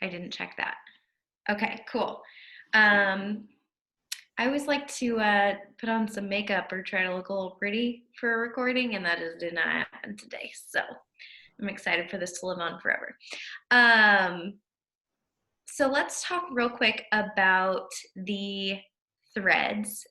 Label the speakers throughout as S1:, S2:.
S1: I didn't check that. Okay, cool. Um, I always like to put on some makeup or try to look a little pretty for a recording, and that just did not happen today. So I'm excited for this to live on forever. Um, so let's talk real quick about the threads.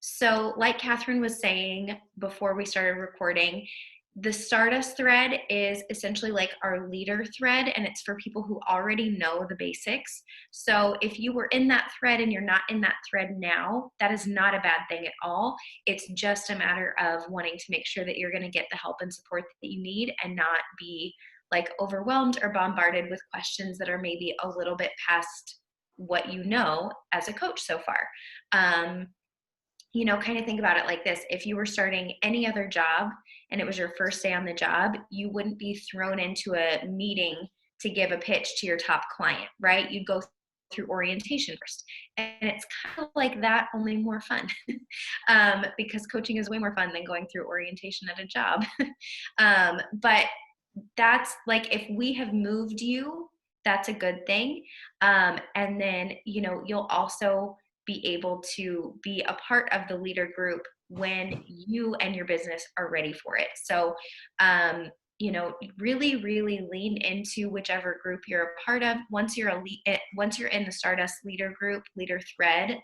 S1: So, like Catherine was saying before we started recording, the Stardust thread is essentially like our leader thread, and it's for people who already know the basics. So, if you were in that thread and you're not in that thread now, that is not a bad thing at all. It's just a matter of wanting to make sure that you're going to get the help and support that you need and not be like overwhelmed or bombarded with questions that are maybe a little bit past what you know as a coach so far. Um, kind of think about it like this. If you were starting any other job and it was your first day on the job, you wouldn't be thrown into a meeting to give a pitch to your top client, right? You'd go through orientation first. And it's kind of like that, only more fun, because coaching is way more fun than going through orientation at a job. But that's like if we have moved you, that's a good thing. And then, you'll also be able to be a part of the leader group when you and your business are ready for it. So, really, really lean into whichever group you're a part of. Once you're in the Stardust leader group, leader thread,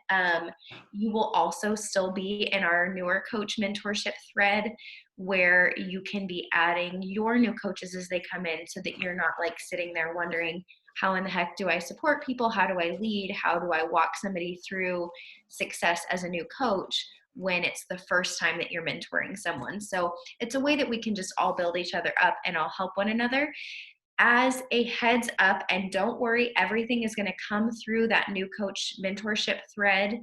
S1: you will also still be in our newer coach mentorship thread where you can be adding your new coaches as they come in so that you're not like sitting there wondering, how in the heck do I support people? How do I lead? How do I walk somebody through success as a new coach when it's the first time that you're mentoring someone? So it's a way that we can just all build each other up and all help one another. As a heads up, and don't worry, everything is going to come through that new coach mentorship thread.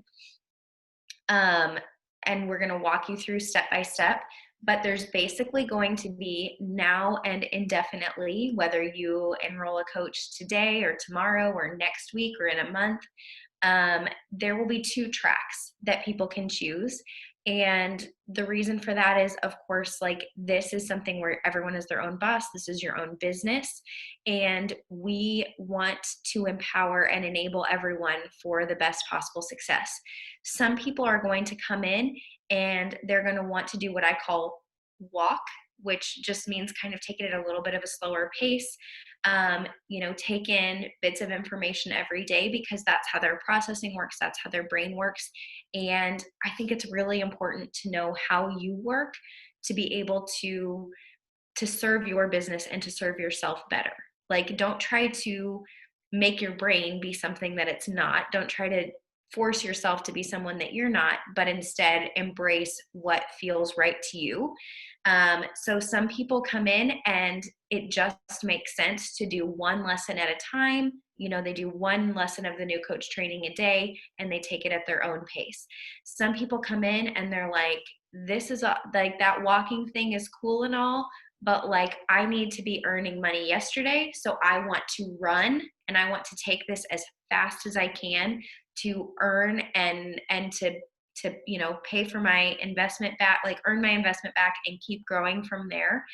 S1: Um, and we're going to walk you through step by step. But there's basically going to be now and indefinitely, whether you enroll a coach today or tomorrow or next week or in a month, there will be 2 tracks that people can choose. And the reason for that is, of course, like this is something where everyone is their own boss. This is your own business. And we want to empower and enable everyone for the best possible success. Some people are going to come in and they're going to want to do what I call walk, which just means kind of taking it a little bit of a slower pace. Take in bits of information every day because that's how their processing works, that's how their brain works. And I think it's really important to know how you work to be able to serve your business and to serve yourself better. Like, don't try to make your brain be something that it's not. Don't try to force yourself to be someone that you're not, but instead embrace what feels right to you. So some people come in and it just makes sense to do one lesson at a time. They do one lesson of the new coach training a day and they take it at their own pace. Some people come in and they're like, this is like that walking thing is cool and all, but like I need to be earning money yesterday. So I want to run and I want to take this as fast as I can to earn and to pay for my investment back, like earn my investment back and keep growing from there.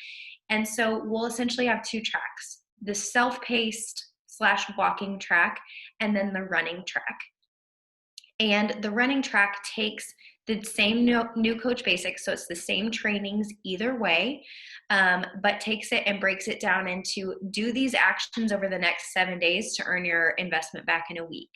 S1: And so we'll essentially have 2 tracks: the self-paced / walking track and then the running track. And the running track takes the same new coach basics, so it's the same trainings either way, but takes it and breaks it down into do these actions over the next 7 days to earn your investment back in a week.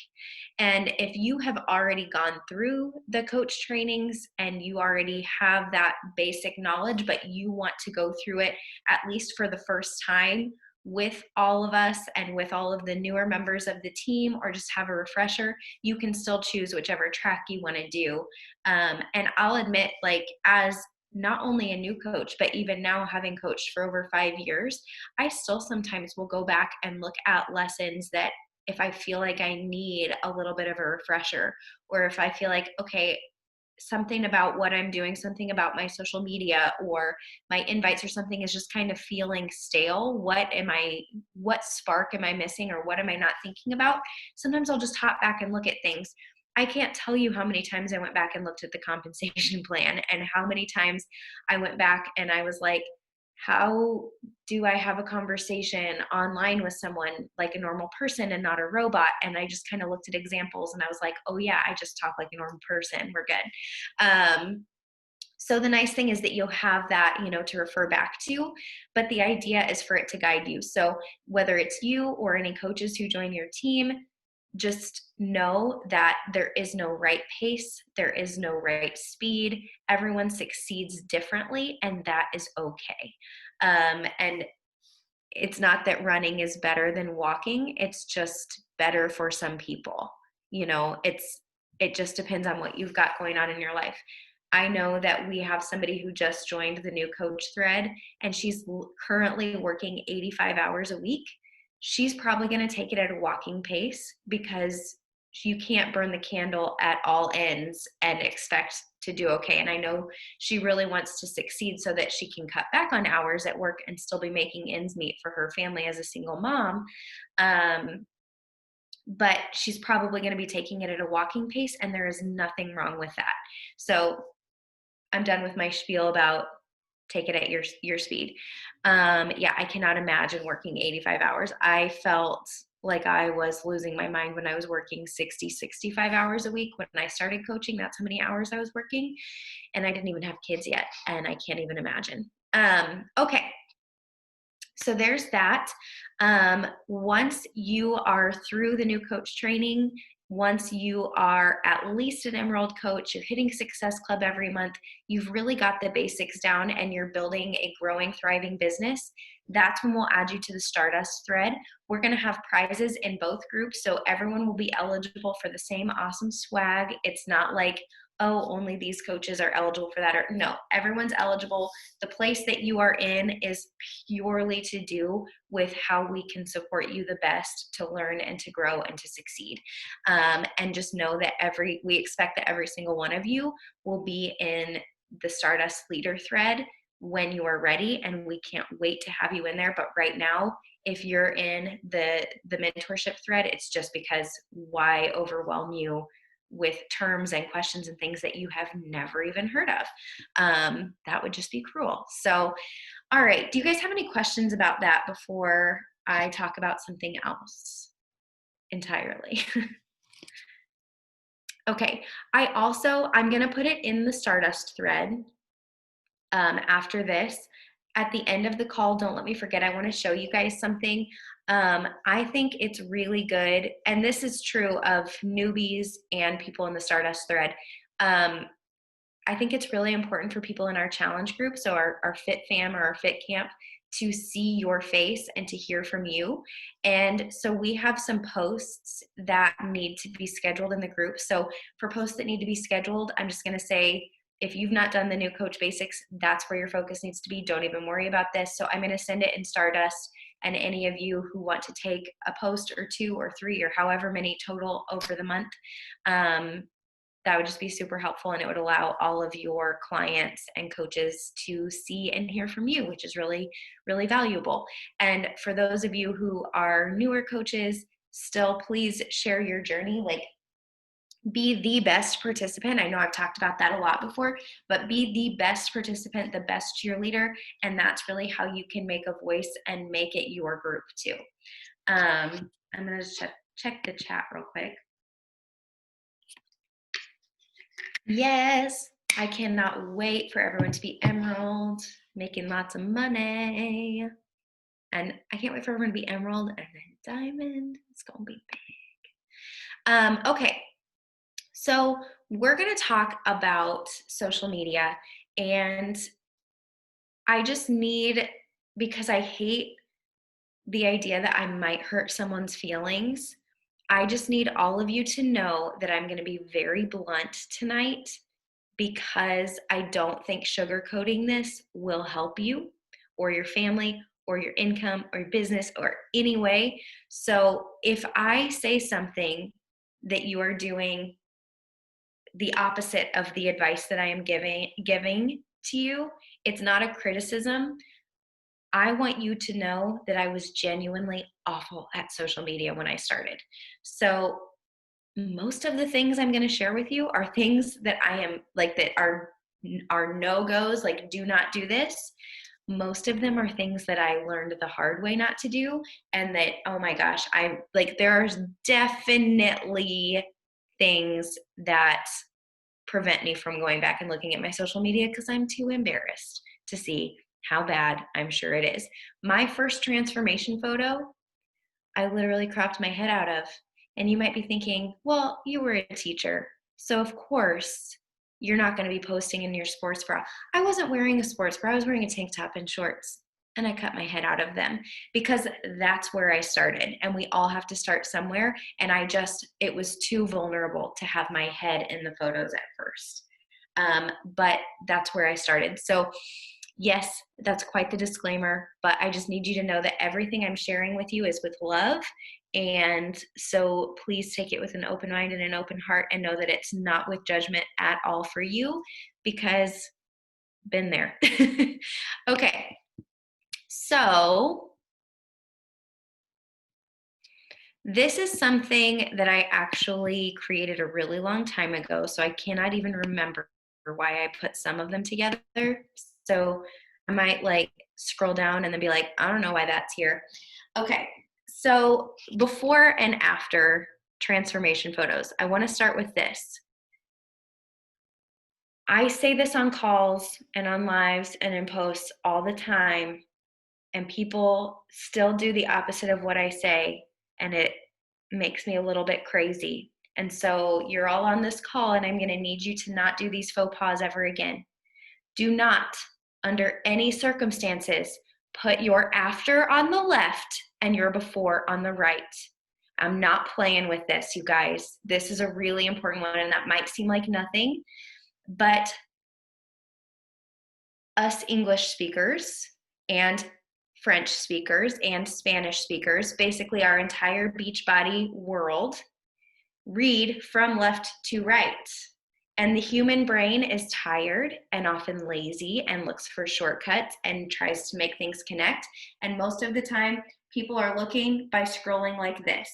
S1: And if you have already gone through the coach trainings and you already have that basic knowledge, but you want to go through it at least for the first time with all of us and with all of the newer members of the team, or just have a refresher, you can still choose whichever track you want to do. And I'll admit, like, as not only a new coach, but even now having coached for over 5 years, I still sometimes will go back and look at lessons that if I feel like I need a little bit of a refresher, or if I feel like, okay, something about what I'm doing, something about my social media or my invites or something is just kind of feeling stale. What spark am I missing, or what am I not thinking about? Sometimes I'll just hop back and look at things. I can't tell you how many times I went back and looked at the compensation plan and how many times I went back and I was like, how do I have a conversation online with someone like a normal person and not a robot? And I just kind of looked at examples and I was like, oh yeah, I just talk like a normal person. We're good. So the nice thing is that you'll have that, to refer back to, but the idea is for it to guide you. So whether it's you or any coaches who join your team, just know that there is no right pace, there is no right speed. Everyone succeeds differently, and that is okay. And it's not that running is better than walking, it's just better for some people. It just depends on what you've got going on in your life. I know that we have somebody who just joined the new coach thread, and she's currently working 85 hours a week. She's probably going to take it at a walking pace because you can't burn the candle at all ends and expect to do okay. And I know she really wants to succeed so that she can cut back on hours at work and still be making ends meet for her family as a single mom. But she's probably going to be taking it at a walking pace, and there is nothing wrong with that. So I'm done with my spiel about take it at your speed. Yeah, I cannot imagine working 85 hours. I felt like I was losing my mind when I was working 60, 65 hours a week. When I started coaching, that's how many hours I was working. And I didn't even have kids yet, and I can't even imagine. Okay, so there's that. Once you are through the new coach training, once you are at least an Emerald coach, you're hitting Success Club every month, you've really got the basics down and you're building a growing, thriving business, that's when we'll add you to the Stardust thread. We're going to have prizes in both groups, so everyone will be eligible for the same awesome swag. It's not like, oh, only these coaches are eligible for that. Or no, everyone's eligible. The place that you are in is purely to do with how we can support you the best to learn and to grow and to succeed. And just know that we expect that every single one of you will be in the Stardust Leader thread when you are ready, and we can't wait to have you in there. But right now, if you're in the mentorship thread, it's just because why overwhelm you with terms and questions and things that you have never even heard of? That would just be cruel. So, all right, do you guys have any questions about that before I talk about something else entirely? Okay, I'm going to put it in the Stardust thread after this. At the end of the call, don't let me forget, I want to show you guys something. I think it's really good, and this is true of newbies and people in the Stardust thread. I think it's really important for people in our challenge group, so our Fit Fam or our Fit Camp, to see your face and to hear from you. And so we have some posts that need to be scheduled in the group. So for posts that need to be scheduled, I'm just going to say, if you've not done the new coach basics, that's where your focus needs to be. Don't even worry about this. So I'm going to send it in Stardust, and any of you who want to take a post or 2 or 3 or however many total over the month, that would just be super helpful, and it would allow all of your clients and coaches to see and hear from you, which is really, really valuable. And for those of you who are newer coaches, still please share your journey. Like, be the best participant. I know I've talked about that a lot before, but be the best participant, the best cheerleader, and that's really how you can make a voice and make it your group too. I'm going to check the chat real quick. Yes, I cannot wait for everyone to be Emerald, making lots of money. And I can't wait for everyone to be Emerald and then Diamond. It's going to be big. Okay, so we're going to talk about social media, and I just need, because I hate the idea that I might hurt someone's feelings, I just need all of you to know that I'm going to be very blunt tonight, because I don't think sugarcoating this will help you or your family or your income or your business or any way. So if I say something that you are doing the opposite of the advice that I am giving to you, it's not a criticism. I want you to know that I was genuinely awful at social media when I started. So most of the things I'm going to share with you are things that I am like, that are no-goes, like do not do this. most of them are things that I learned the hard way not to do. And that, oh my gosh, I like, there's definitely things that prevent me from going back and looking at my social media because I'm too embarrassed to see how bad I'm sure it is. My first transformation photo, I literally cropped my head out of. And you might be thinking, well, you were a teacher, so of course you're not going to be posting in your sports bra. I wasn't wearing a sports bra, I was wearing a tank top and shorts. And I cut my head out of them because that's where I started. And we all have to start somewhere. And it was too vulnerable to have my head in the photos at first. But that's where I started. So yes, that's quite the disclaimer, but I just need you to know that everything I'm sharing with you is with love. And so please take it with an open mind and an open heart, and know that it's not with judgment at all for you, because been there. Okay. So this is something that I actually created a really long time ago. So I cannot even remember why I put some of them together. So I might like scroll down and then be like, I don't know why that's here. Okay. So before and after transformation photos, I want to start with this. I say this on calls and on lives and in posts all the time, and people still do the opposite of what I say, and it makes me a little bit crazy. And so you're all on this call, and I'm going to need you to not do these faux pas ever again. Do not, under any circumstances, put your after on the left and your before on the right. I'm not playing with this, you guys. This is a really important one, and that might seem like nothing, but us English speakers and French speakers and Spanish speakers, basically our entire Beachbody world, read from left to right. And the human brain is tired and often lazy and looks for shortcuts and tries to make things connect. And most of the time, people are looking by scrolling like this.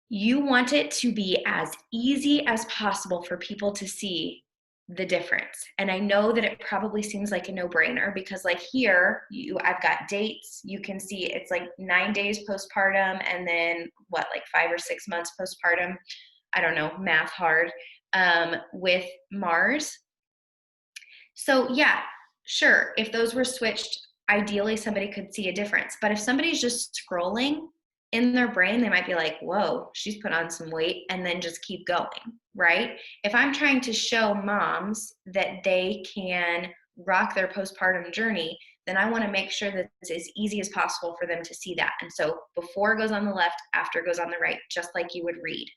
S1: You want it to be as easy as possible for people to see the difference. And I know that it probably seems like a no-brainer, because like here, I've got dates. You can see it's like 9 days postpartum, and then what, like 5 or 6 months postpartum. I don't know, math hard, with Mars. So yeah, sure, if those were switched, ideally somebody could see a difference. But if somebody's just scrolling, in their brain, they might be like, whoa, she's put on some weight, and then just keep going, right? If I'm trying to show moms that they can rock their postpartum journey, then I want to make sure that it's as easy as possible for them to see that. And so before goes on the left, after goes on the right, just like you would read.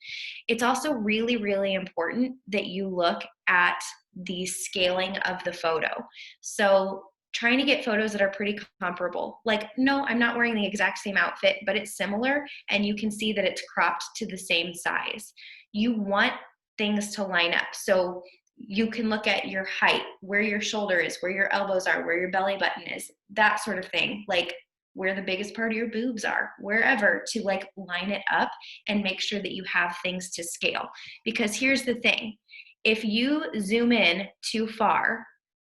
S1: It's also really, really important that you look at the scaling of the photo. So trying to get photos that are pretty comparable. Like, no, I'm not wearing the exact same outfit, but it's similar, and you can see that it's cropped to the same size. You want things to line up. So you can look at your height, where your shoulder is, where your elbows are, where your belly button is, that sort of thing. Like where the biggest part of your boobs are, wherever, to like line it up and make sure that you have things to scale. Because here's the thing, if you zoom in too far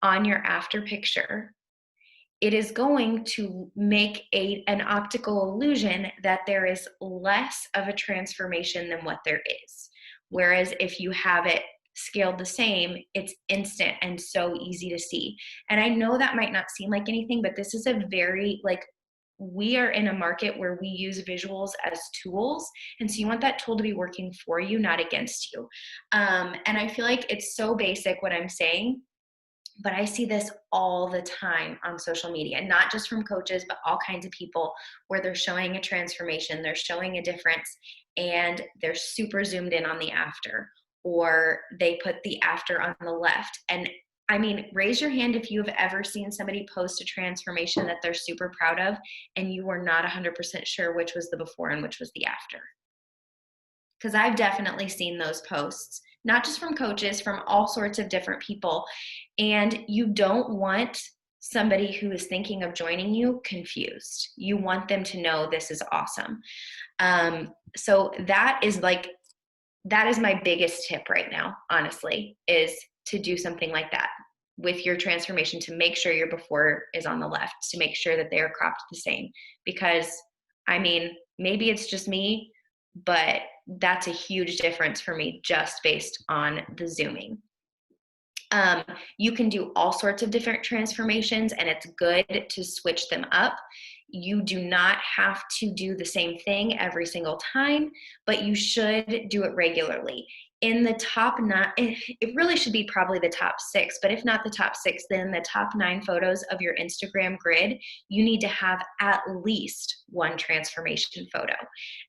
S1: on your after picture, it is going to make an optical illusion that there is less of a transformation than what there is. Whereas if you have it scaled the same, it's instant and so easy to see. And I know that might not seem like anything, but this is a very, like, we are in a market where we use visuals as tools. And so you want that tool to be working for you, not against you. And I feel like it's so basic what I'm saying, but I see this all the time on social media, not just from coaches, but all kinds of people, where they're showing a transformation, they're showing a difference, and they're super zoomed in on the after, or they put the after on the left. And I mean, raise your hand if you've ever seen somebody post a transformation that they're super proud of, and you were not 100% sure which was the before and which was the after. Because I've definitely seen those posts, not just from coaches, from all sorts of different people. And you don't want somebody who is thinking of joining you confused. You want them to know this is awesome. So that is my biggest tip right now, honestly, is to do something like that. with your transformation to make sure your before is on the left, to make sure that they are cropped the same. Because I mean, maybe it's just me, but that's a huge difference for me just based on the zooming. You can do all sorts of different transformations, and it's good to switch them up. You do not have to do the same thing every single time, but you should do it regularly. In the top nine, it really should be probably the top 6, but if not the top 6, then the top 9 photos of your Instagram grid, you need to have at least one transformation photo.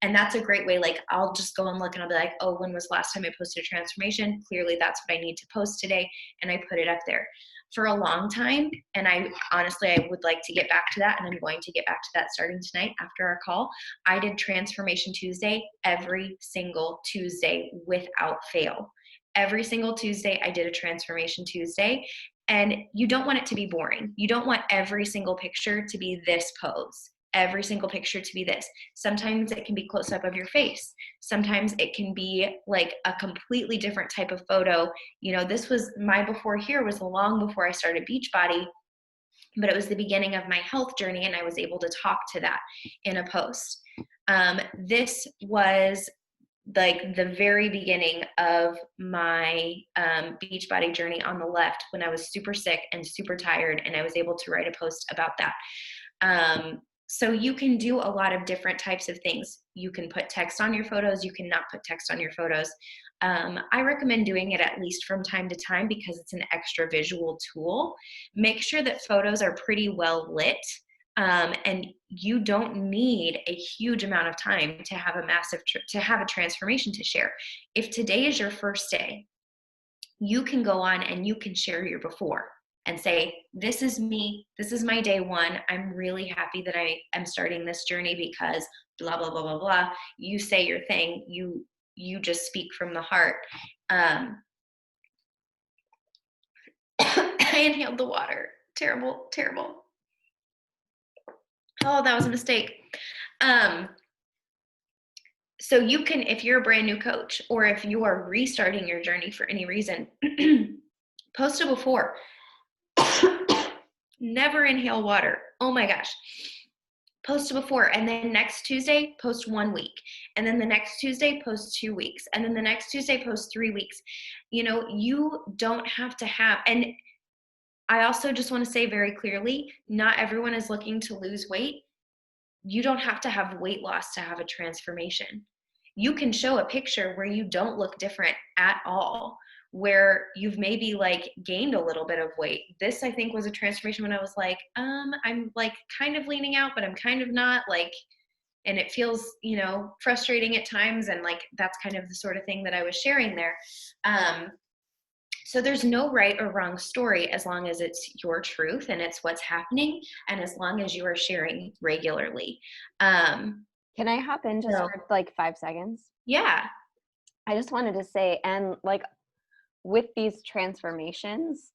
S1: And that's a great way. Like, I'll just go and look and I'll be like, oh, when was the last time I posted a transformation? Clearly that's what I need to post today. And I put it up there for a long time. And I would like to get back to that. And I'm going to get back to that starting tonight after our call. I did Transformation Tuesday every single Tuesday without fail. Every single Tuesday, I did a Transformation Tuesday. And you don't want it to be boring. You don't want every single picture to be this pose, every single picture to be this. Sometimes it can be close up of your face. Sometimes it can be like a completely different type of photo. You know, this was my before here was long before I started Beachbody, but it was the beginning of my health journey, and I was able to talk to that in a post. This was like the very beginning of my Beachbody journey on the left, when I was super sick and super tired, and I was able to write a post about that. So you can do a lot of different types of things. You can put text on your photos. You can not put text on your photos. I recommend doing it at least from time to time because it's an extra visual tool. Make sure that photos are pretty well lit. And you don't need a huge amount of time to have to have a transformation to share. If today is your first day, you can go on and you can share your before and say, this is me, this is my day one. I'm really happy that I am starting this journey because blah, blah, blah, blah, blah. You say your thing, you just speak from the heart. I inhaled the water. Terrible, terrible. Oh, that was a mistake. So you can, if you're a brand new coach, or if you are restarting your journey for any reason, post a before. Never inhale water. Oh my gosh. Post a before, and then next Tuesday, post 1 week. And then the next Tuesday, post 2 weeks. And then the next Tuesday, post 3 weeks. You know, you don't have to have, and I also just want to say very clearly, not everyone is looking to lose weight. You don't have to have weight loss to have a transformation. You can show a picture where you don't look different at all, where you've maybe like gained a little bit of weight. This, I think, was a transformation when I was like, I'm like kind of leaning out, but I'm kind of not, like, and it feels, you know, frustrating at times. And like, that's kind of the sort of thing that I was sharing there. So there's no right or wrong story as long as it's your truth and it's what's happening, and as long as you are sharing regularly.
S2: Can I hop in just for like 5 seconds?
S1: Yeah.
S2: I just wanted to say, and like with these transformations,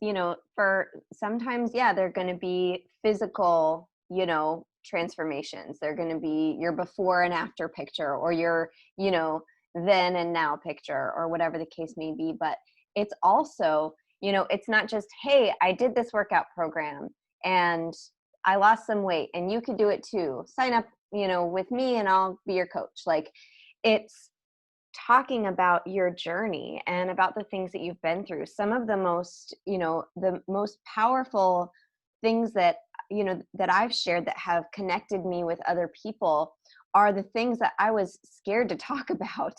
S2: you know, for sometimes, yeah, they're going to be physical, you know, transformations. They're going to be your before and after picture, or your, you know, then and now picture, or whatever the case may be. But it's also, you know, it's not just, hey, I did this workout program and I lost some weight and you could do it too. Sign up, you know, with me and I'll be your coach. Like, it's talking about your journey and about the things that you've been through. Some of the most, you know, the most powerful things that, you know, that I've shared that have connected me with other people are the things that I was scared to talk about,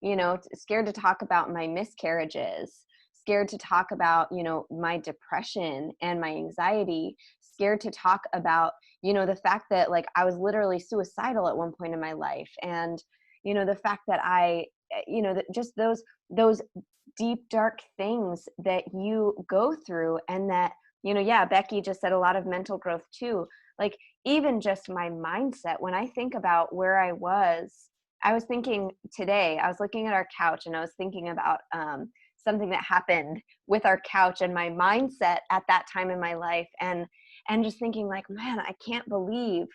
S2: you know, scared to talk about my miscarriages, scared to talk about, you know, my depression and my anxiety, scared to talk about, you know, the fact that like I was literally suicidal at one point in my life. And, you know, the fact that I, you know, that just those deep, dark things that you go through, and that, you know, yeah, Becky just said a lot of mental growth too. Like, even just my mindset, when I think about where I was thinking today, I was looking at our couch and I was thinking about something that happened with our couch and my mindset at that time in my life. And just thinking like, man, I can't believe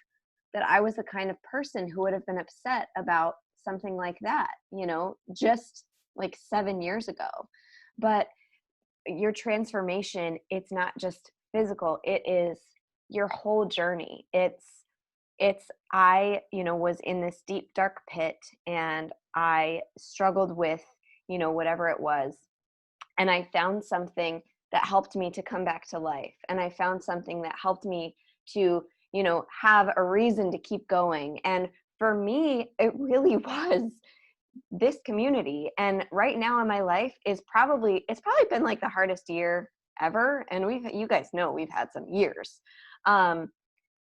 S2: that I was the kind of person who would have been upset about something like that, you know, just like 7 years ago. But your transformation, it's not just physical, it is your whole journey. It's I, was in this deep dark pit, and I struggled with, whatever it was. And I found something that helped me to come back to life. And I found something that helped me to, have a reason to keep going. And for me, it really was this community. And right now in my life it's probably been like the hardest year ever. And you guys know we've had some years.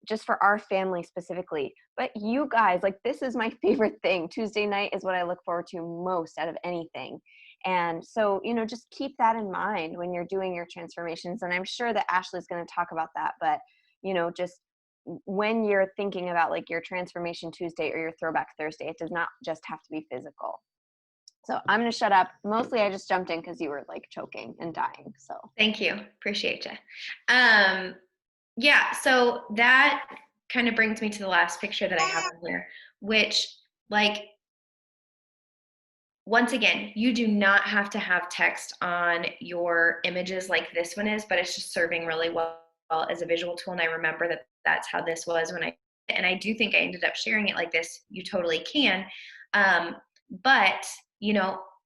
S2: Just for our family specifically. But you guys, like, this is my favorite thing. Tuesday night is what I look forward to most out of anything. And so, just keep that in mind when you're doing your transformations. And I'm sure that Ashley's going to talk about that. But, just when you're thinking about like your transformation Tuesday or your throwback Thursday, it does not just have to be physical. So I'm going to shut up. Mostly I just jumped in because you were like choking and dying. So
S1: Thank you. Appreciate you. Yeah, so that kind of brings me to the last picture that I have on here, which, like, once again, you do not have to have text on your images like this one is, but it's just serving really well as a visual tool. And I remember that that's how this was and I do think I ended up sharing it like this. You totally can. But,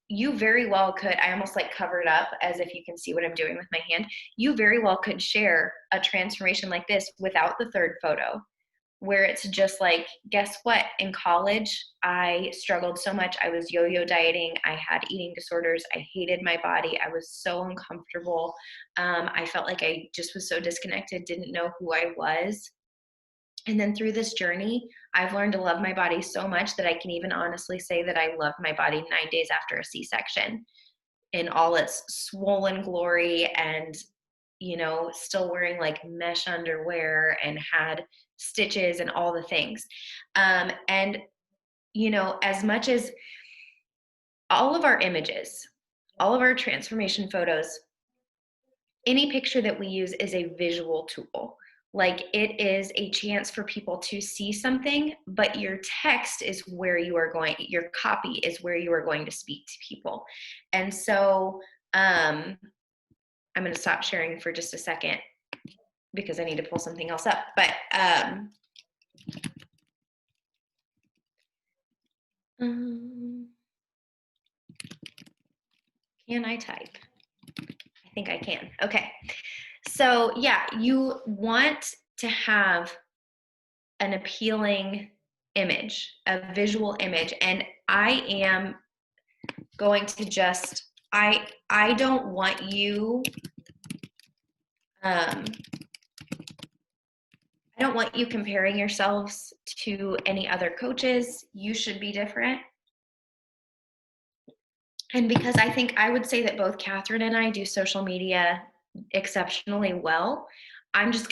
S1: you very well could, I almost like covered up as if you can see what I'm doing with my hand. You very well could share a transformation like this without the third photo, where it's just like, guess what? In college, I struggled so much. I was yo-yo dieting. I had eating disorders. I hated my body. I was so uncomfortable. I felt like I just was so disconnected, didn't know who I was. And then through this journey, I've learned to love my body so much that I can even honestly say that I loved my body 9 days after a C-section in all its swollen glory, and, still wearing like mesh underwear and had stitches and all the things. And, as much as all of our images, all of our transformation photos, any picture that we use is a visual tool. Like, it is a chance for people to see something, but your text is where you are going, your copy is where you are going to speak to people. And so I'm going to stop sharing for just a second because I need to pull something else up. But can I type? I think I can. Okay. So yeah, you want to have an appealing image, a visual image. And I am going to just, I don't want you, I don't want you comparing yourselves to any other coaches. You should be different. And because I think I would say that both Catherine and I do social media exceptionally well, I'm just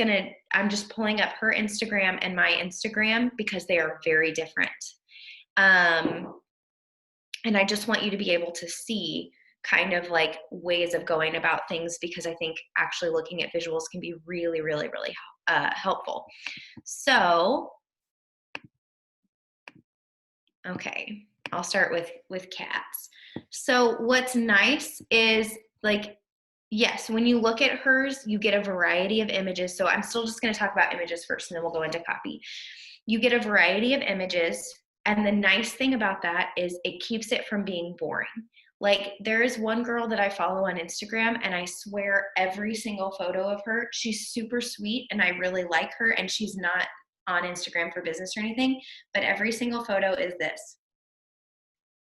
S1: pulling up her Instagram and my Instagram because they are very different. And I just want you to be able to see kind of like ways of going about things, because I think actually looking at visuals can be really, really, really helpful. So, okay, I'll start with cats. So what's nice is, like, yes, when you look at hers, you get a variety of images. So I'm still just going to talk about images first, and then we'll go into copy. You get a variety of images. And the nice thing about that is it keeps it from being boring. Like, there is one girl that I follow on Instagram, and I swear every single photo of her, she's super sweet and I really like her, and she's not on Instagram for business or anything, but every single photo is this.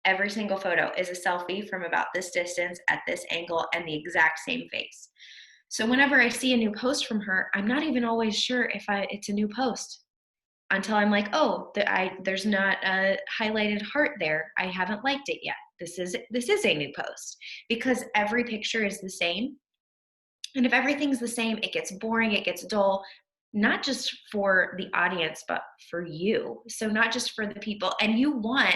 S1: Every single photo is a selfie from about this distance at this angle and the exact same face. So whenever I see a new post from her, I'm not even always sure if it's a new post until I'm like, oh, there's not a highlighted heart there. I haven't liked it yet. This is a new post, because every picture is the same. And if everything's the same, it gets boring, it gets dull, not just for the audience, but for you. So not just for the people. And you want,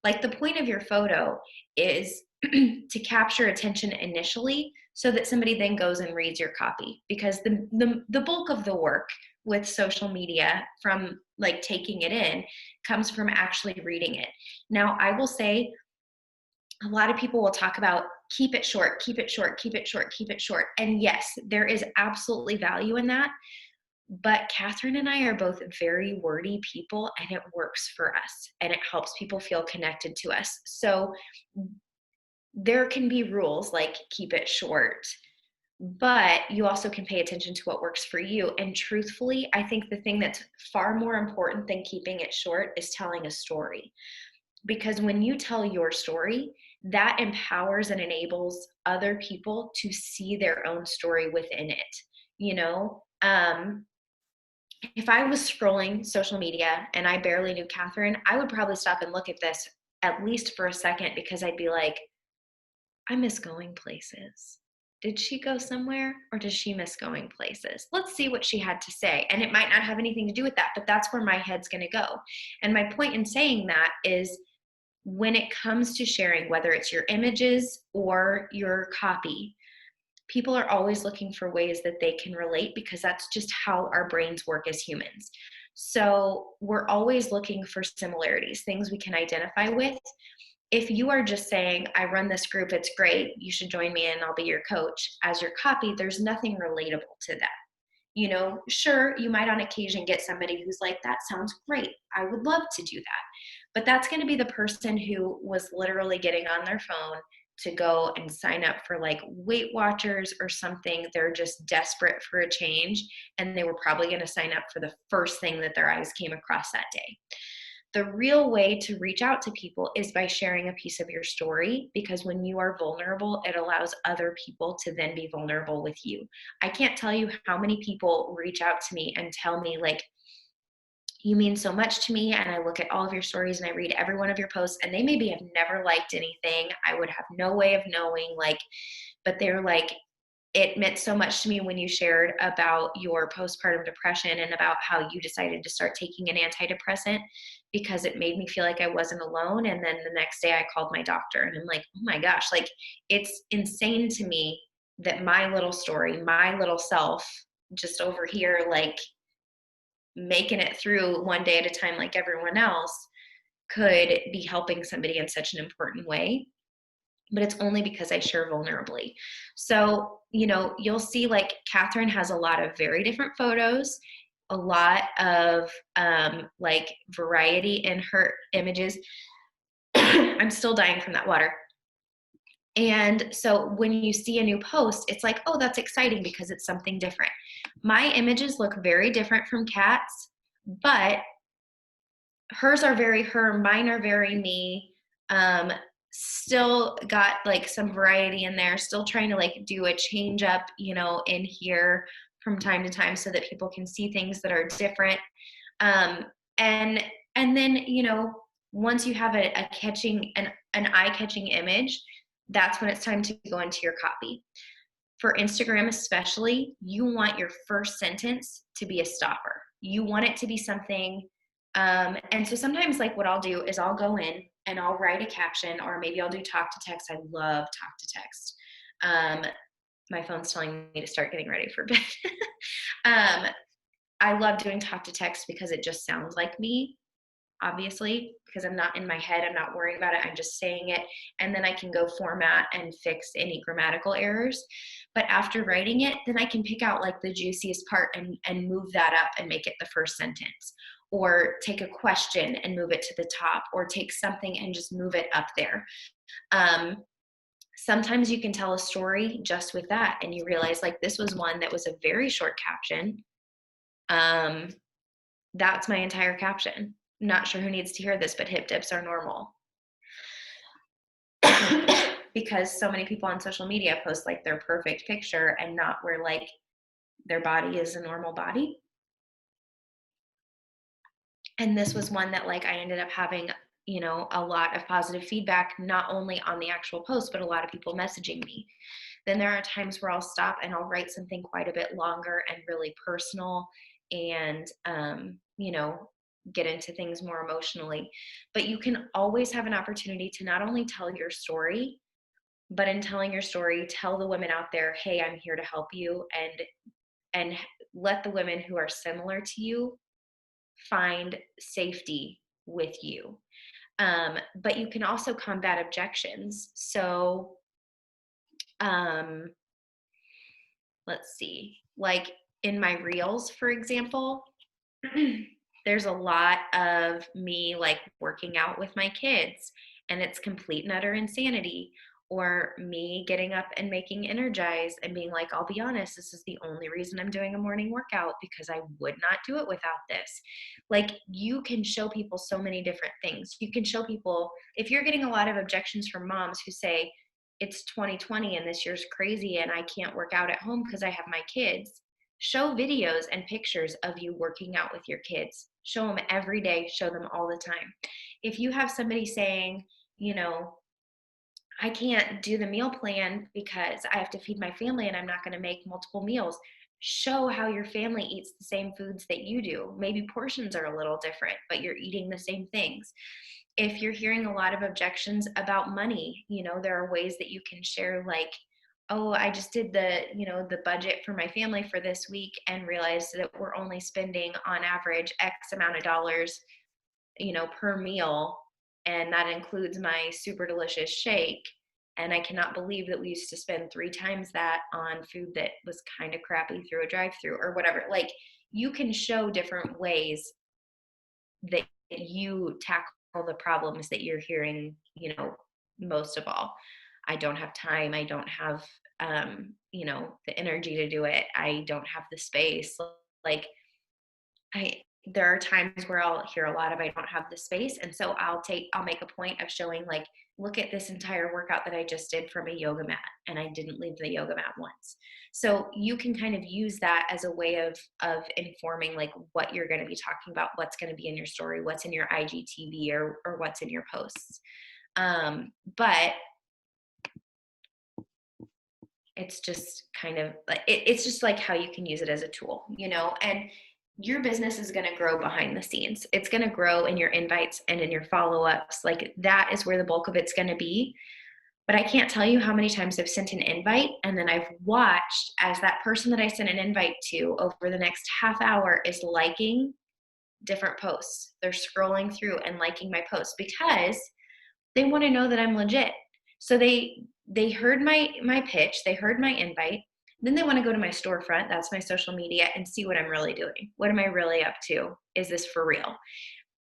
S1: like, the point of your photo is to capture attention initially so that somebody then goes and reads your copy, because the bulk of the work with social media, from like taking it in, comes from actually reading it. Now, I will say a lot of people will talk about keep it short, keep it short, keep it short, keep it short. And yes, there is absolutely value in that. But Catherine and I are both very wordy people, and it works for us and it helps people feel connected to us. So there can be rules like keep it short, but you also can pay attention to what works for you. And truthfully, I think the thing that's far more important than keeping it short is telling a story. Because when you tell your story, that empowers and enables other people to see their own story within it. You know, if I was scrolling social media and I barely knew Catherine, I would probably stop and look at this at least for a second, because I'd be like, I miss going places. Did she go somewhere, or does she miss going places? Let's see what she had to say. And it might not have anything to do with that, but that's where my head's going to go. And my point in saying that is, when it comes to sharing, whether it's your images or your copy, people are always looking for ways that they can relate, because that's just how our brains work as humans. So we're always looking for similarities, things we can identify with. If you are just saying, I run this group, it's great, you should join me and I'll be your coach, as your copy, there's nothing relatable to that. You know, sure, you might on occasion get somebody who's like, that sounds great, I would love to do that. But that's going to be the person who was literally getting on their phone to go and sign up for like Weight Watchers or something. They're just desperate for a change, and they were probably going to sign up for the first thing that their eyes came across that day. The real way to reach out to people is by sharing a piece of your story, because when you are vulnerable, it allows other people to then be vulnerable with you. I can't tell you how many people reach out to me and tell me, like, you mean so much to me, and I look at all of your stories and I read every one of your posts, and they maybe have never liked anything. I would have no way of knowing, like, but they're like, it meant so much to me when you shared about your postpartum depression and about how you decided to start taking an antidepressant, because it made me feel like I wasn't alone. And then the next day I called my doctor, and I'm like, oh my gosh, like, it's insane to me that my little story, my little self, just over here, like, making it through one day at a time like everyone else, could be helping somebody in such an important way. But it's only because I share vulnerably. So, you know, you'll see like Catherine has a lot of very different photos, a lot of like variety in her images. I'm still dying from that water. And so when you see a new post, it's like, oh, that's exciting because it's something different. My images look very different from Kat's, but hers are very her, mine are very me. Still got like some variety in there, still trying to like do a change up, you know, in here from time to time so that people can see things that are different. Um, and and then, you know, once you have a catching an eye-catching image, that's when it's time to go into your copy. For Instagram especially, you want your first sentence to be a stopper. You want it to be something. And so sometimes, like, what I'll do is I'll go in and I'll write a caption, or maybe I'll do talk to text. I love talk to text. Um, my phone's telling me to start getting ready for bed. um, I love doing talk to text because it just sounds like me, obviously, because I'm not in my head, I'm not worrying about it, I'm just saying it. And then I can go format and fix any grammatical errors. But after writing it, then I can pick out like the juiciest part and move that up and make it the first sentence, or take a question and move it to the top, or take something and just move it up there. um, Sometimes you can tell a story just with that, and you realize, like, this was one that was a very short caption. um, that's my entire caption. Not sure who needs to hear this, but hip dips are normal. Because so many people on social media post like their perfect picture and not where like their body is a normal body. And this was one that like I ended up having, you know, a lot of positive feedback, not only on the actual post, but a lot of people messaging me. Then there are times where I'll stop and I'll write something quite a bit longer and really personal, and you know, get into things more emotionally. But you can always have an opportunity to not only tell your story, but in telling your story, tell the women out there, hey, I'm here to help you, and let the women who are similar to you find safety with you. But you can also combat objections. So let's see, like in my reels, for example, there's a lot of me like working out with my kids, and it's complete and utter insanity. Or me getting up and making Energize and being like, I'll be honest, this is the only reason I'm doing a morning workout, because I would not do it without this. Like, you can show people so many different things. You can show people, if you're getting a lot of objections from moms who say, it's 2020 and this year's crazy and I can't work out at home because I have my kids. Show videos and pictures of you working out with your kids. Show them every day, show them all the time. If you have somebody saying, you know, I can't do the meal plan because I have to feed my family and I'm not going to make multiple meals. Show how your family eats the same foods that you do. Maybe portions are a little different, but you're eating the same things. If you're hearing a lot of objections about money, there are ways that you can share, like, oh, I just did the budget for my family for this week and realized that we're only spending on average X amount of dollars, per meal. And that includes my super delicious shake. And I cannot believe that we used to spend 3 times that on food that was kind of crappy through a drive-through or whatever. Like, you can show different ways that you tackle the problems that you're hearing, most of all. I don't have time. I don't have, the energy to do it. I don't have the space. Like, there are times where I'll hear a lot of, I don't have the space. And so I'll make a point of showing, like, look at this entire workout that I just did from a yoga mat, and I didn't leave the yoga mat once. So you can kind of use that as a way of informing, like, what you're going to be talking about, what's going to be in your story, what's in your IGTV, or what's in your posts. But it's just kind of like, it's just like how you can use it as a tool, and your business is going to grow behind the scenes. It's going to grow in your invites and in your follow-ups. Like, that is where the bulk of it's going to be. But I can't tell you how many times I've sent an invite and then I've watched as that person that I sent an invite to over the next half hour is liking different posts. They're scrolling through and liking my posts because they want to know that I'm legit. So they heard my pitch, they heard my invite, then they want to go to my storefront, that's my social media, and see what I'm really doing. What am I really up to? Is this for real?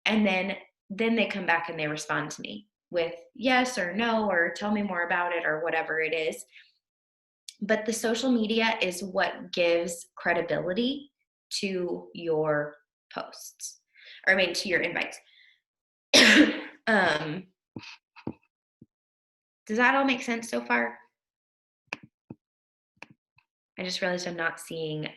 S1: And then they come back and they respond to me with yes or no, or tell me more about it, or whatever it is. But the social media is what gives credibility to your posts, or to your invites. Does that all make sense so far? I just realized I'm not seeing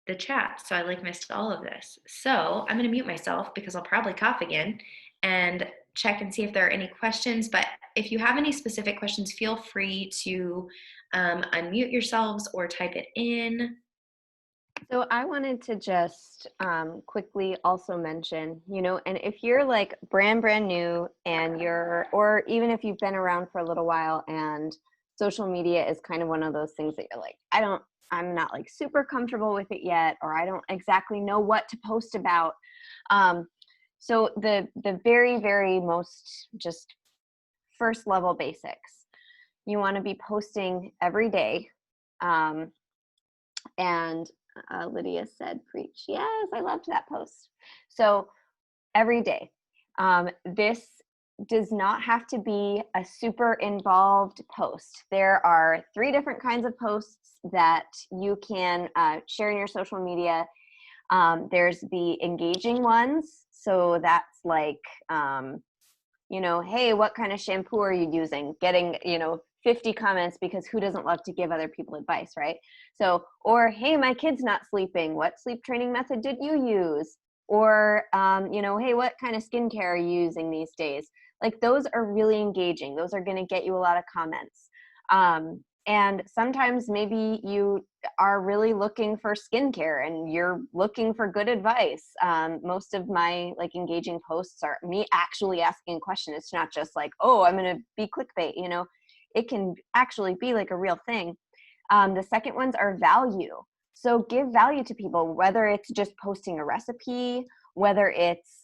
S1: the chat, so I missed all of this. So I'm going to mute myself because I'll probably cough again and check and see if there are any questions. But if you have any specific questions, feel free to unmute yourselves or type it in.
S2: So I wanted to just quickly also mention, and if you're like brand new and or even if you've been around for a little while and social media is kind of one of those things that you're like, I'm not like super comfortable with it yet, or I don't exactly know what to post about. So the very, very most just first level basics, you want to be posting every day. And Lydia said, preach. Yes, I loved that post. So every day. This does not have to be a super involved post. There are 3 different kinds of posts that you can share in your social media. There's the engaging ones. So that's like, hey, what kind of shampoo are you using? Getting, 50 comments, because who doesn't love to give other people advice, right? So, or, hey, my kid's not sleeping. What sleep training method did you use? Or, hey, what kind of skincare are you using these days? Like, those are really engaging. Those are going to get you a lot of comments. And sometimes maybe you are really looking for skincare and you're looking for good advice. Most of my engaging posts are me actually asking a question. It's not just like, oh, I'm going to be clickbait, It can actually be like a real thing. The second ones are value. So give value to people, whether it's just posting a recipe, whether it's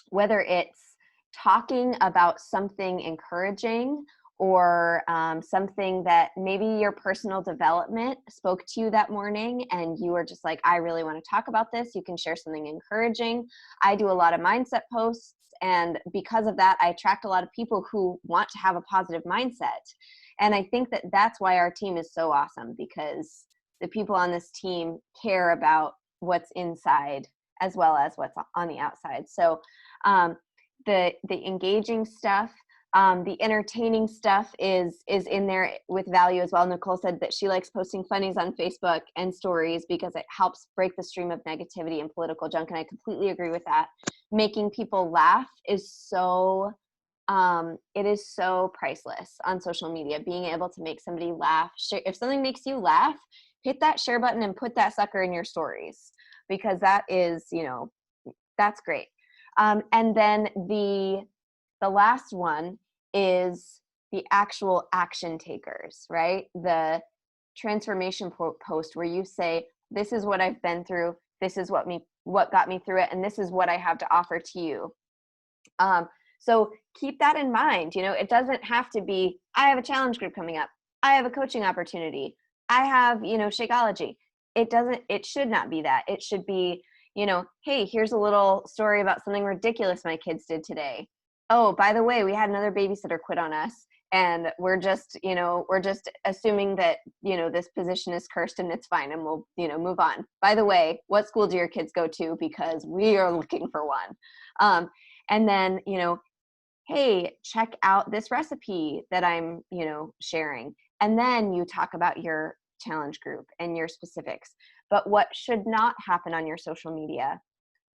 S2: whether it's talking about something encouraging or something that maybe your personal development spoke to you that morning and you were just like, I really want to talk about this. You can share something encouraging. I do a lot of mindset posts, and because of that, I attract a lot of people who want to have a positive mindset. And I think that that's why our team is so awesome, because the people on this team care about what's inside as well as what's on the outside. So the engaging stuff, the entertaining stuff is in there with value as well. Nicole said that she likes posting funnies on Facebook and stories because it helps break the stream of negativity and political junk. And I completely agree with that. Making people laugh is so, it is so priceless on social media. Being able to make somebody laugh. If something makes you laugh, hit that share button and put that sucker in your stories, because that is, that's great. And then the last one is the actual action takers, right? The transformation post where you say, this is what I've been through. This is what got me through it. And this is what I have to offer to you. So keep that in mind. It doesn't have to be, I have a challenge group coming up. I have a coaching opportunity. I have, Shakeology. It should not be that. It should be, hey, here's a little story about something ridiculous my kids did today. Oh, by the way, we had another babysitter quit on us, and we're just assuming that, this position is cursed and it's fine, and we'll, move on. By the way, what school do your kids go to? Because we are looking for one. And then, hey, check out this recipe that I'm, sharing. And then you talk about your challenge group and your specifics. But what should not happen on your social media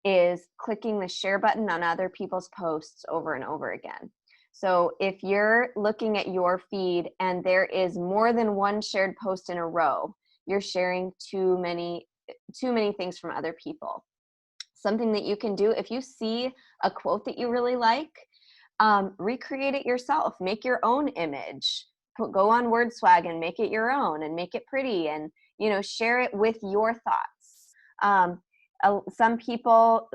S2: is clicking the share button on other people's posts over and over again. So if you're looking at your feed and there is more than one shared post in a row, you're sharing too many things from other people. Something that you can do, if you see a quote that you really like, recreate it yourself. Make your own image. Go on WordSwag and make it your own and make it pretty, and share it with your thoughts. Some people,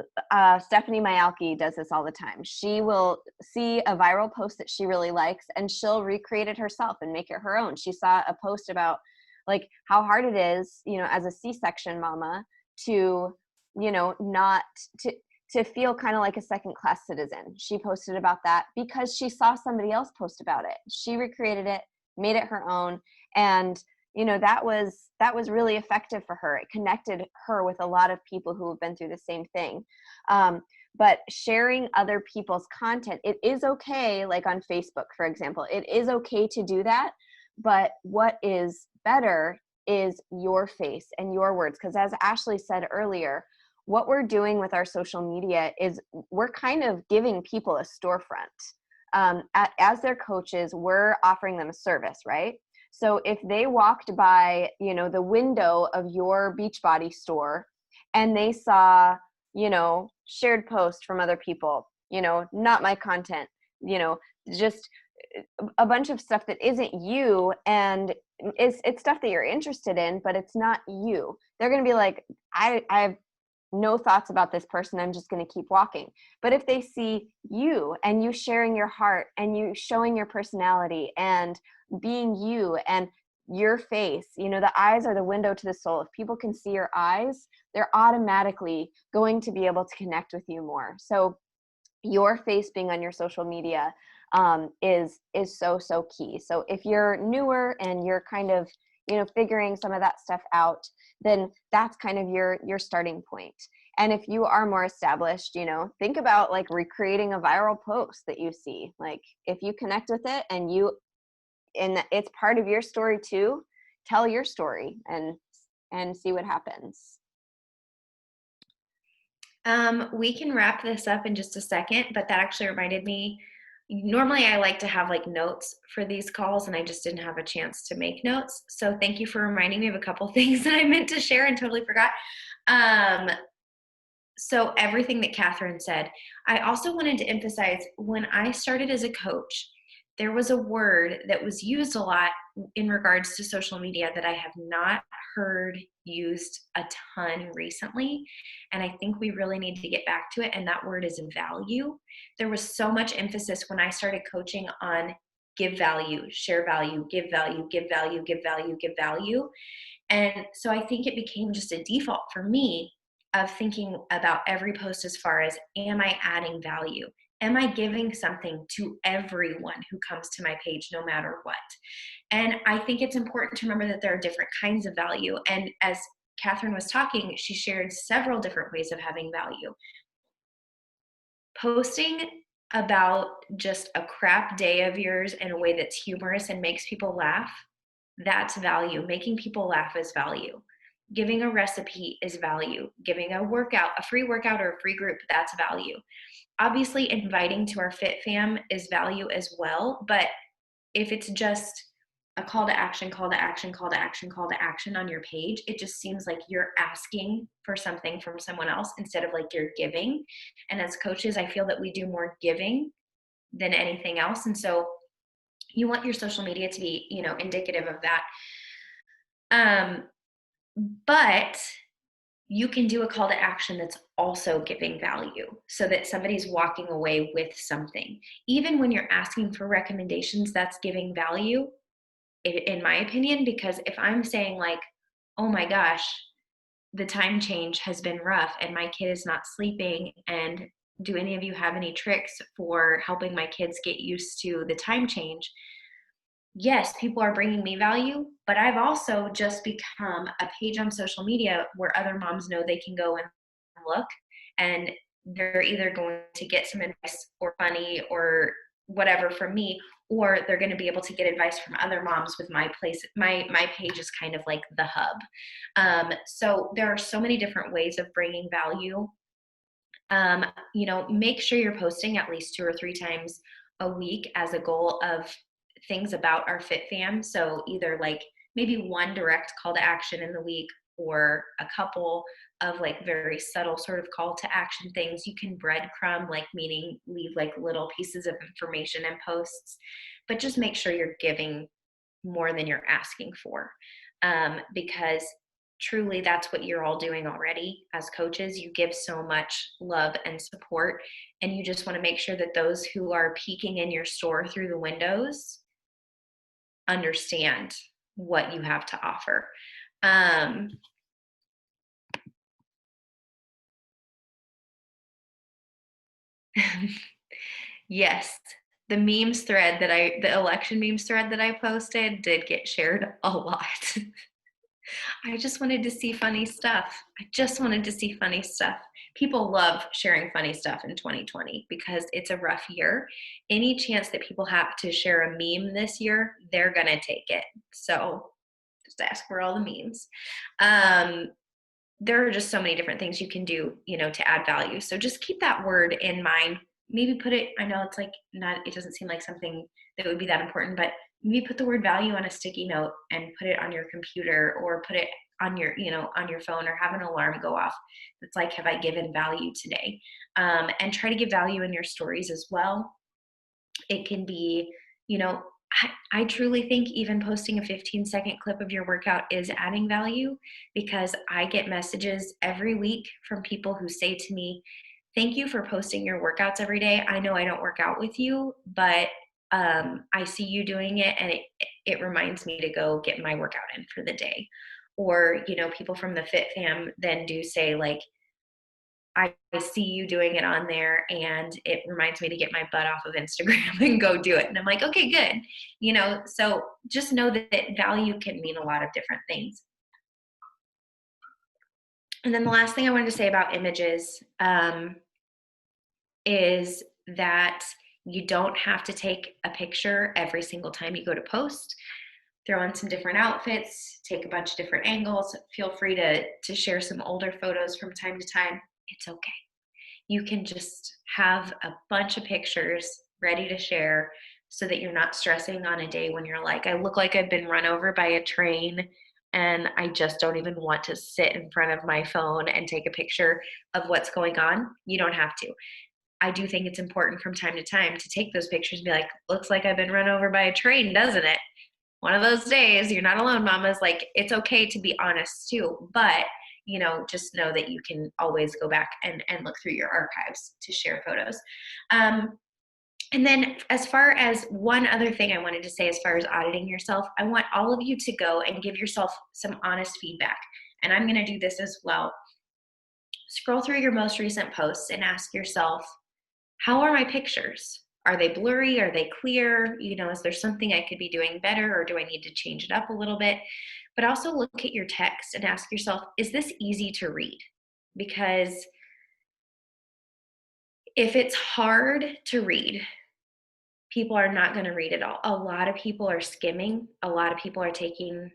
S2: Stephanie Myalki does this all the time. She will see a viral post that she really likes and she'll recreate it herself and make it her own. She saw a post about like how hard it is, as a C-section mama to, not to feel kind of like a second-class citizen. She posted about that because she saw somebody else post about it. She recreated it, made it her own, and that was really effective for her. It connected her with a lot of people who have been through the same thing. But sharing other people's content, it is okay, like on Facebook, for example, it is okay to do that. But what is better is your face and your words. Because as Ashley said earlier, what we're doing with our social media is we're kind of giving people a storefront. As their coaches, we're offering them a service, right? So if they walked by, the window of your Beachbody store and they saw, shared posts from other people, not my content, just a bunch of stuff that isn't you, and it's stuff that you're interested in, but it's not you. They're going to be like, I have no thoughts about this person. I'm just going to keep walking. But if they see you and you sharing your heart and you showing your personality and being you and your face, the eyes are the window to the soul. If people can see your eyes, they're automatically going to be able to connect with you more. So your face being on your social media is so key. So if you're newer and you're kind of, figuring some of that stuff out, then that's kind of your starting point. And if you are more established, think about like recreating a viral post that you see. Like if you connect with it and it's part of your story too, tell your story and see what happens.
S1: We can wrap this up in just a second, but that actually reminded me, normally I like to have like notes for these calls and I just didn't have a chance to make notes. So thank you for reminding me of a couple things that I meant to share and totally forgot. So everything that Catherine said, I also wanted to emphasize when I started as a coach, there was a word that was used a lot in regards to social media that I have not heard used a ton recently. And I think we really need to get back to it. And that word is value. There was so much emphasis when I started coaching on give value, share value, give value, give value, give value, give value. And so I think it became just a default for me of thinking about every post as far as, am I adding value? Am I giving something to everyone who comes to my page, no matter what? And I think it's important to remember that there are different kinds of value. And as Catherine was talking, she shared several different ways of having value. Posting about just a crap day of yours in a way that's humorous and makes people laugh, that's value. Making people laugh is value. Giving a recipe is value. Giving a workout, a free workout or a free group, that's value. Obviously, inviting to our Fit Fam is value as well, but if it's just a call to action, call to action, call to action, call to action on your page, it just seems like you're asking for something from someone else instead of like you're giving. And as coaches, I feel that we do more giving than anything else. And so you want your social media to be, indicative of that. But you can do a call to action that's also giving value so that somebody's walking away with something. Even when you're asking for recommendations, that's giving value, in my opinion, because if I'm saying like, oh my gosh, the time change has been rough and my kid is not sleeping, and do any of you have any tricks for helping my kids get used to the time change? Yes, people are bringing me value, but I've also just become a page on social media where other moms know they can go and look, and they're either going to get some advice or funny or whatever from me, or they're going to be able to get advice from other moms with my place. My page is kind of like the hub. So there are so many different ways of bringing value. Make sure you're posting at least 2 or 3 times a week as a goal of things about our Fit Fam. So either like maybe one direct call to action in the week, or a couple of like very subtle sort of call to action things. You can breadcrumb, like meaning leave like little pieces of information in posts, but just make sure you're giving more than you're asking for. Because truly that's what you're all doing already as coaches. You give so much love and support, and you just want to make sure that those who are peeking in your store through the windows understand what you have to offer. Yes, the election memes thread that I posted did get shared a lot. I just wanted to see funny stuff. I just wanted to see funny stuff. People love sharing funny stuff in 2020 because it's a rough year. Any chance that people have to share a meme this year, they're going to take it. So just ask for all the memes. There are just so many different things you can do, to add value. So just keep that word in mind. Maybe put it, I know it's like it doesn't seem like something that would be that important, but maybe put the word value on a sticky note and put it on your computer, or put it on your phone, or have an alarm go off. It's like, have I given value today? And try to give value in your stories as well. It can be, I truly think even posting a 15-second clip of your workout is adding value, because I get messages every week from people who say to me, thank you for posting your workouts every day. I know I don't work out with you, but I see you doing it, and it reminds me to go get my workout in for the day. Or, people from the Fit Fam then do say like, I see you doing it on there, and it reminds me to get my butt off of Instagram and go do it. And I'm like, okay, good. So just know that value can mean a lot of different things. And then the last thing I wanted to say about images is that you don't have to take a picture every single time you go to post. Throw in some different outfits, take a bunch of different angles. Feel free to share some older photos from time to time. It's okay. You can just have a bunch of pictures ready to share so that you're not stressing on a day when you're like, I look like I've been run over by a train and I just don't even want to sit in front of my phone and take a picture of what's going on. You don't have to. I do think it's important from time to time to take those pictures and be like, looks like I've been run over by a train, doesn't it? One of those days. You're not alone, mamas. Like, it's okay to be honest too, but just know that you can always go back and look through your archives to share photos. And then, as far as one other thing I wanted to say, as far as auditing yourself, I want all of you to go and give yourself some honest feedback. And I'm going to do this as well. Scroll through your most recent posts and ask yourself, how are my pictures? Are they blurry? Are they clear? Is there something I could be doing better, or do I need to change it up a little bit? But also look at your text and ask yourself, is this easy to read? Because if it's hard to read, people are not going to read it all. A lot of people are skimming. A lot of people are taking,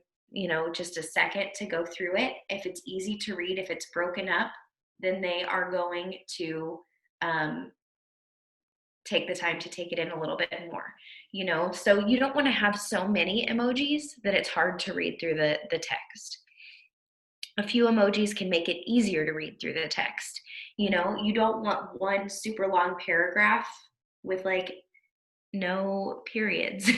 S1: just a second to go through it. If it's easy to read, if it's broken up, then they are going to take the time to take it in a little bit more, so you don't want to have so many emojis that it's hard to read through the text. A few emojis can make it easier to read through the text. You don't want one super long paragraph with like no periods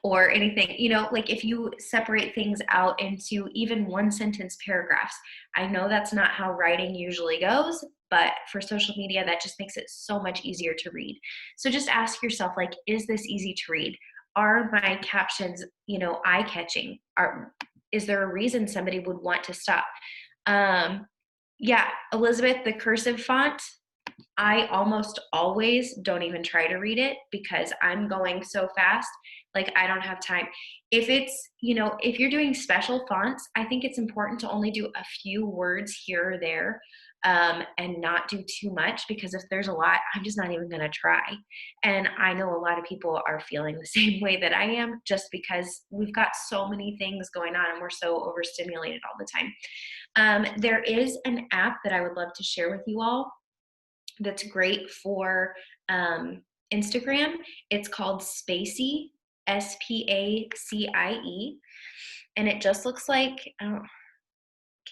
S1: or anything, like if you separate things out into even one sentence paragraphs. I know that's not how writing usually goes, but for social media, that just makes it so much easier to read. So just ask yourself, like, is this easy to read? Are my captions, eye-catching? Is there a reason somebody would want to stop? Yeah, Elizabeth, the cursive font, I almost always don't even try to read it because I'm going so fast. Like, I don't have time. If it's, if you're doing special fonts, I think it's important to only do a few words here or there, and not do too much, because if there's a lot, I'm just not even going to try. And I know a lot of people are feeling the same way that I am, just because we've got so many things going on and we're so overstimulated all the time. There is an app that I would love to share with you all that's great for Instagram. It's called Spacie, Spacie, and it just looks like,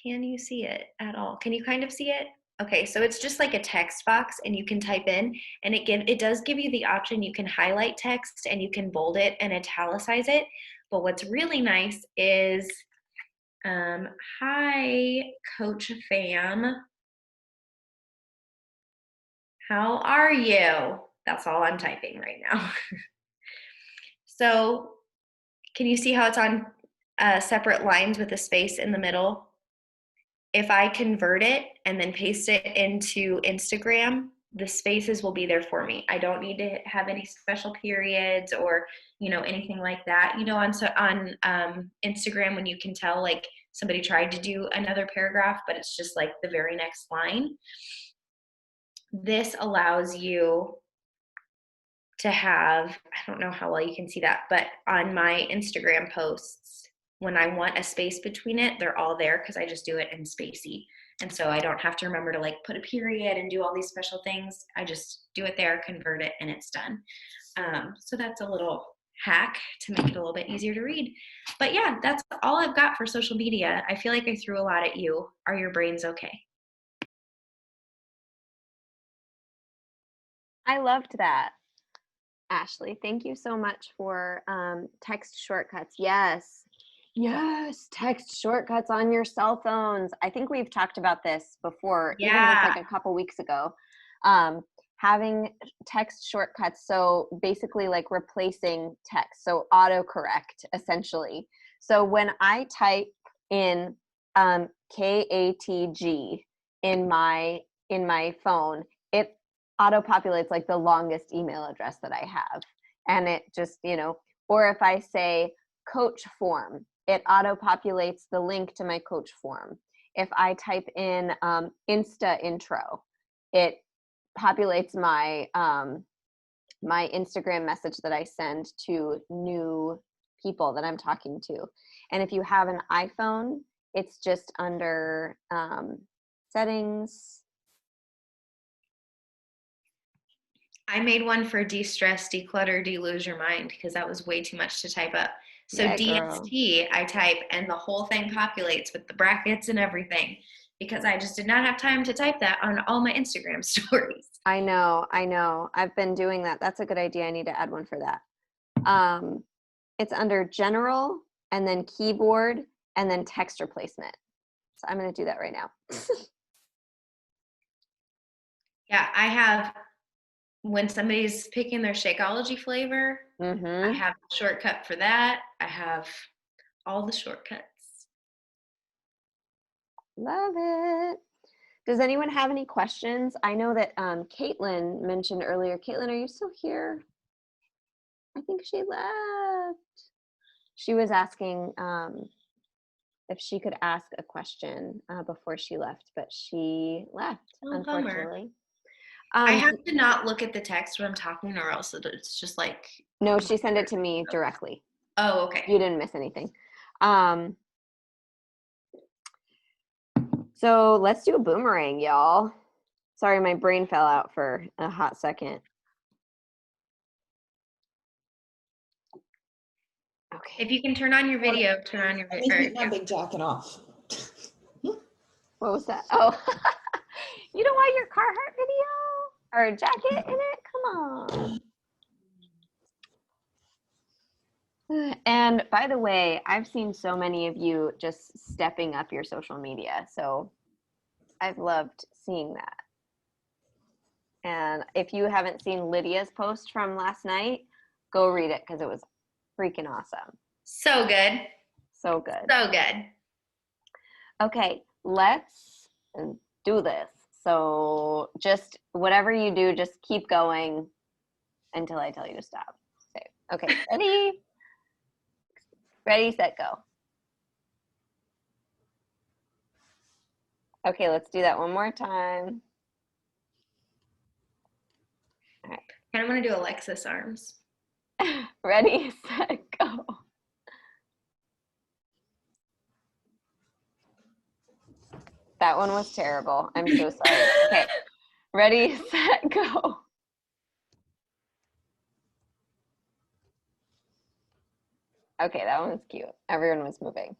S1: can you see it at all? Can you kind of see it? Okay, so it's just like a text box, and you can type in, and it does give you the option. You can highlight text and you can bold it and italicize it. But what's really nice is, hi, Coach Fam. How are you? That's all I'm typing right now. So can you see how it's on separate lines with a space in the middle? If I convert it and then paste it into Instagram, the spaces will be there for me. I don't need to have any special periods or, anything like that. On Instagram, when you can tell like somebody tried to do another paragraph, but it's just like the very next line. This allows you to have, I don't know how well you can see that, but on my Instagram posts, when I want a space between it, they're all there because I just do it in Spacie. And so I don't have to remember to like put a period and do all these special things. I just do it there, convert it, and it's done. So that's a little hack to make it a little bit easier to read. But yeah, that's all I've got for social media. I feel like I threw a lot at you. Are your brains okay?
S2: I loved that, Ashley. Thank you so much for text shortcuts. Yes. Yes, text shortcuts on your cell phones. I think we've talked about this before, even just like a couple weeks ago. Having text shortcuts, so basically like replacing text, so autocorrect essentially. So when I type in KATG in my phone, it auto-populates like the longest email address that I have. And it just, or if I say coach form, it auto-populates the link to my coach form. If I type in Insta intro, it populates my my Instagram message that I send to new people that I'm talking to. And if you have an iPhone, it's just under settings.
S1: I made one for de-stress, declutter, de-lose your mind, because that was way too much to type up. So yeah, DST, I type, and the whole thing populates with the brackets and everything. because I just did not have time to type that on all my Instagram stories.
S2: I know. I've been doing that. That's a good idea. I need to add one for that. It's under general and then keyboard and then text replacement. So I'm going to do that right now.
S1: Yeah, I have, when somebody's picking their Shakeology flavor, I
S2: Mm-hmm.
S1: have a shortcut for that. I have all the shortcuts.
S2: Love it. Does anyone have any questions? I know that Caitlin mentioned earlier. Caitlin, are you still here? I think she left. She was asking if she could ask a question before she left, but she left,
S1: Oh, bummer.
S2: unfortunately.
S1: I have to not look at the text when I'm talking, or else it's just like.
S2: No, she sent it to me directly.
S1: Oh, okay.
S2: You didn't miss anything. So let's do a boomerang, y'all. Sorry, my brain fell out for a hot second. Okay.
S1: If you can turn on your video, turn on your
S3: Let me
S1: video.
S3: keep my big jacket off.
S2: What was that? Oh, you don't want your Carhartt video or a jacket in it? Come on. And by the way, I've seen so many of you just stepping up your social media. So I've loved seeing that. And if you haven't seen Lydia's post from last night, go read it because it was freaking awesome.
S1: So good.
S2: So good.
S1: So good.
S2: Okay, let's do this. So just whatever you do, just keep going until I tell you to stop. Okay, ready? Ready, set, go. Okay, let's do that one more time.
S1: I kind of want to do Alexis arms.
S2: Ready, set, go. That one was terrible. I'm so sorry. Okay, ready, set, go. Okay, that one was cute. Everyone was moving.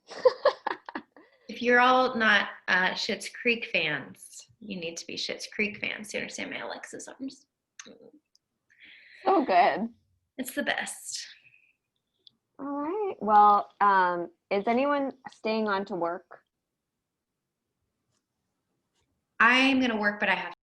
S1: If you're all not Schitt's Creek fans, you need to be Schitt's Creek fans to understand my Alexis arms.
S2: So good.
S1: It's the best.
S2: All right. Well, is anyone staying on to work?
S1: I'm going to work, but I have